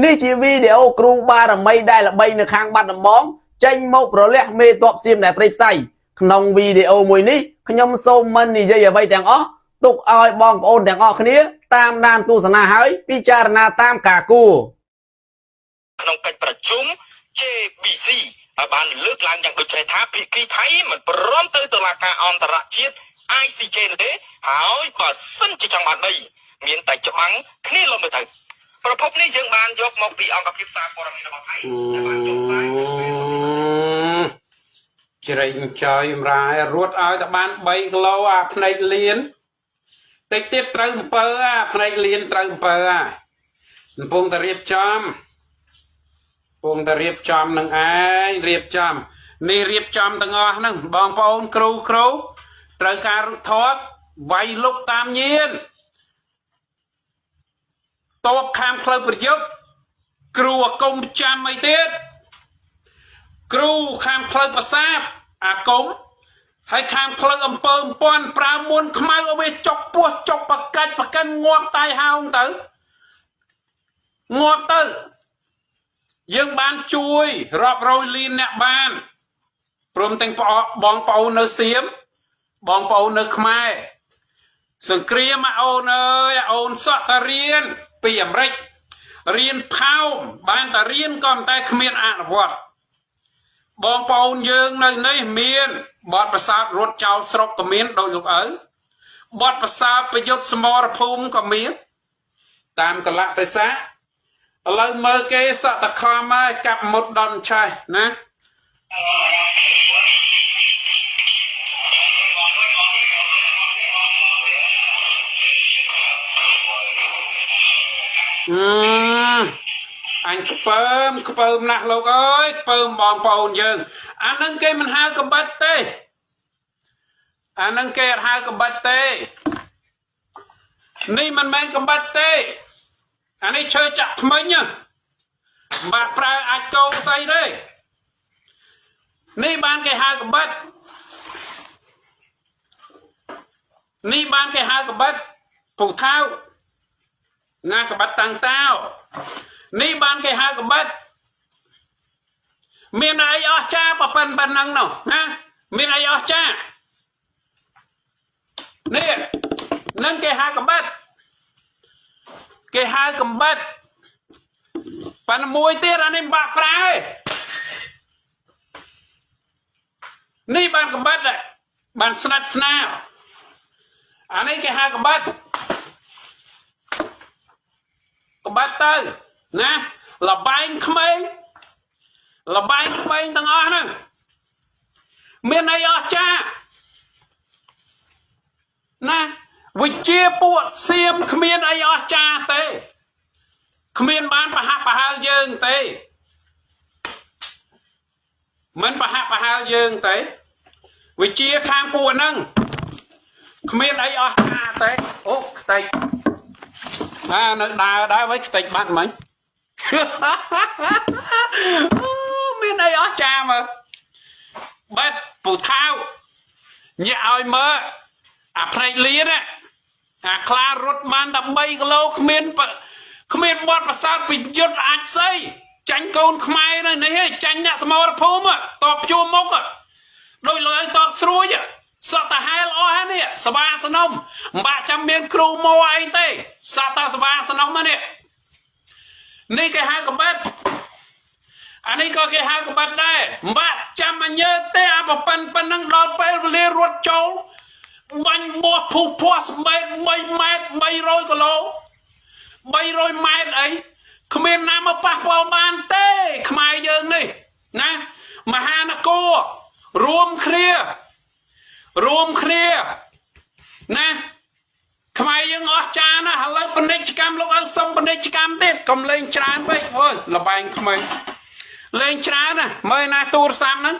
នេះជាវីដេអូគ្រូបារមីដែលល្បីនៅខាងបាត់ដំបងចេញមកប្រលះមេតបសៀមដែលព្រៃផ្សៃក្នុងវីដេអូមួយនេះខ្ញុំសូមមិននិយាយអ្វីទាំងអស់ទុកឲ្យបងប្អូនទាំងអស់គ្នាតាមដានទស្សនាហើយពិចារណាតាមការគួរក្នុងកិច្ចប្រជុំ JBC ឲ្យបានលើកឡើងយ៉ាងដូចនេះថាភាគីថៃមិនព្រមទៅតុលាការអន្តរជាតិ ICJ នោះទេហើយបើសិនជាចង់បានដីមានតែច្បាំងគ្នាលំទៅប្រភពនេះយើងបានយកមកពីអង្គភាពសារព័ត៌មានរបស់ថៃដែលបានចុះផ្សាយជ្រែងចយម្រាយរត់ឲ្យតែបាន3គីឡូអាផ្នែកលៀនតិចទៀតត្រូវ7អាផ្នែកលៀនត្រូវ7អាកំពុងតែរៀបចំនឹងឯងរៀបចំនេះរៀបចំទាំងអស់ហ្នឹងបងប្អូនគ្រូត្រូវការរុថតវាយលុកតាមញៀនតបខាងផ្លូវប្រយុទ្ធគ្រូអាកុំចាំអីទៀតគ្រូខាងផ្លូវប្រាសាទអាកុំហើយខាងផ្លូវអំពើអំពាន់ប្រើមួនខ្មៅឲ្យវាចុកពោះចុកបកាច់បកិនងាប់តៃហោងទៅងាប់ទៅយើងបានជួយរាប់រយលានអ្នកបានព្រមទាំងបងប្អូននៅសៀមបងប្អូននៅខ្មែរសង្គ្រាមអូនអើយអូនសក់តារៀនពីអាមេរិករៀនផោមបានតារៀនក៏តែគ្មានអនុវត្តបងប្អូនយើងនៅនេះមានបទប្រសើររត់ចោលស្រុកក៏មានដោយលោកឪបទប្រសើរប្រយុទ្ធសមរភូមិក៏មានតាមកលៈទេសៈឥឡូវមើលគេសតខំហើយកាប់មុតដនឆេះណាអញខ្ពើមណាស់លោកអើយខ្ពើមបងប្អូនយើងអានឹងគេមិនហៅកំបិតទេអានឹងគេអត់ហៅកំបិតទេនេះមិនមែនកំបិតទេអានេះឈើចាក់ថ្មិញបាក់ប្រើអាចកោស្អីទេនេះបានគេហៅកំបិតនេះបានគេហៅកំបិតពូថៅណាកំបិតតាំងតោនេះបានគេហៅកំបិតមានអីអស្ចារ្យប៉ុណ្ណឹងនោះណាមានអីអស្ចារ្យនេះនឹងគេហៅកំបិតគេហៅកំបិតប៉ុន្តែមួយទៀតអានេះបាក់ប្រើនេះបានកំបិតបានស្និទ្ធស្នាលអានេះគេហៅកំបិតទៅណាលបែងក្មេងទាំងអស់ហ្នឹងមានអីអស្ចារ្យណាវិជាពួកសៀមគ្មានអីអស្ចារ្យទេគ្មានបានប្រហាក់ប្រហែលយើងទេមិនប្រហាក់ប្រហែលយើងទេវិជាខាងពួកហ្នឹងគ្មានអីអស្ចារ្យទេអូខ្ទេចនៅដើរវិញខ្ទេចបាត់មិញមានអីអស្ចារ្យមើលបាត់ពូថៅញាក់ឲ្យមើលអាផ្នែកលៀនអាខ្លារត់បានតែ3គីឡូគ្មានបត់ប្រសើរពីយុទ្ធអាចស្អីចាញ់កូនខ្មែរនៅនេះចាញ់អ្នកសមរភូមិតបជួមុខដោយលើតបស្រួយសតហែលអស់ហើយនេះសបាសនំមិនបាក់ចាំមានគ្រូមកអីទេសតសបាសនំនេះនេះគេហៅកំបិតអានេះក៏គេហៅកំបិតដែរមិនបាក់ចាំអញើទេអាប៉ុណ្ណឹងដល់ពេលវេលារត់ចូលបាញ់បោះភូភ័ស3ម៉ែត្រ300គីឡូ300ម៉ែត្រអីគ្មានណាមកប៉ះពាល់បានទេខ្មែរយើងនេះណាមហានគររួមគ្នាណាខ្មែរយើងអស់ចាណាឥឡូវពាណិជ្ជកម្មលោកឲ្យសុំពាណិជ្ជកម្មទៀតកុំលេងច្រើនពេកអូយលបែងក្មេងលេងច្រើនណាមើលណាទូរស័ព្ទហ្នឹង